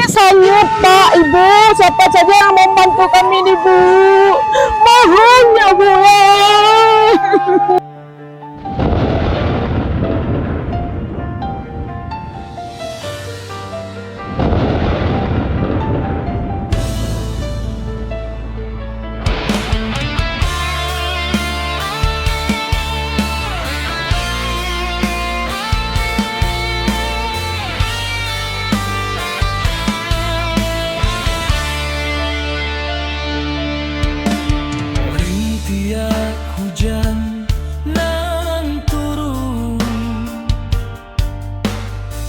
Sanggup Pak, Ibu, siapa saja yang membantu kami nih Bu, mohon ya Bu. Hujan nan turun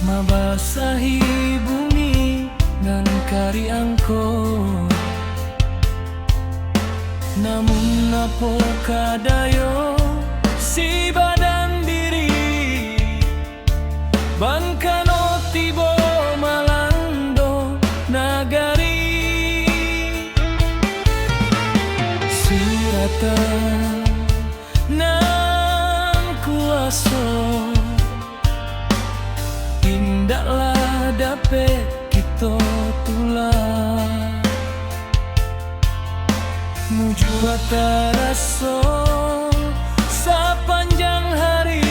mabasahi bumi ngan kari angkot, namun napo kadayo si badan diri bangkano tibo malando nagari suratan nan kuaso tindaklah dapat kita tulah muju taraso sepanjang hari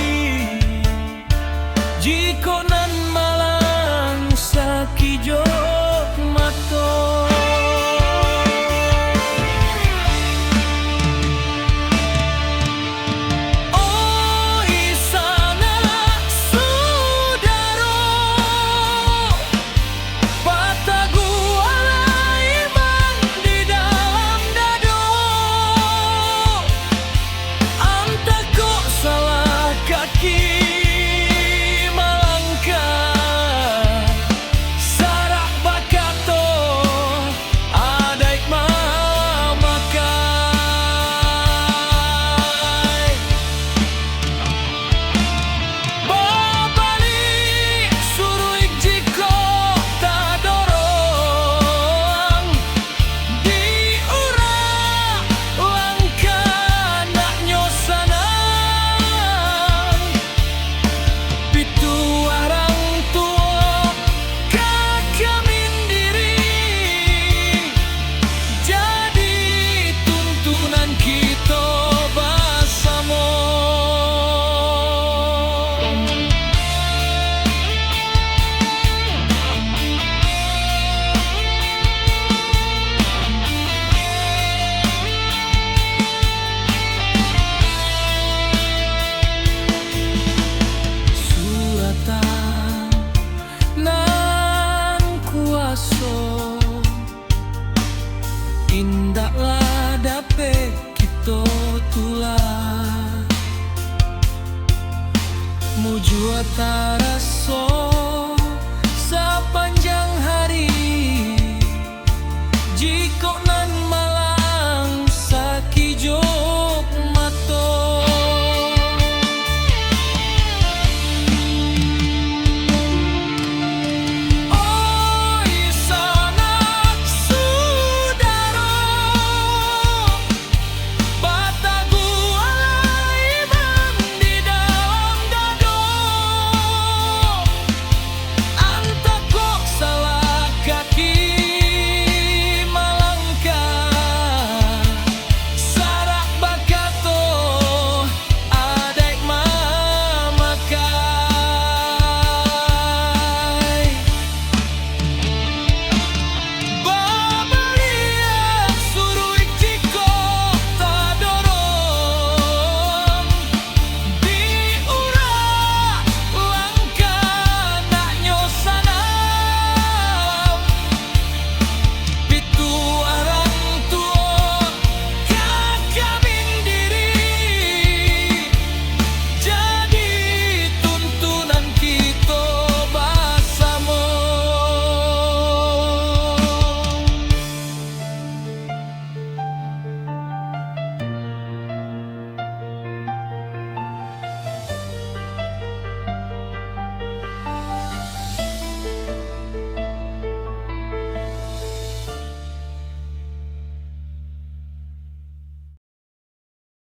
jiko nan malang sakijo mato. Indaklah dapat kita tulah muju atas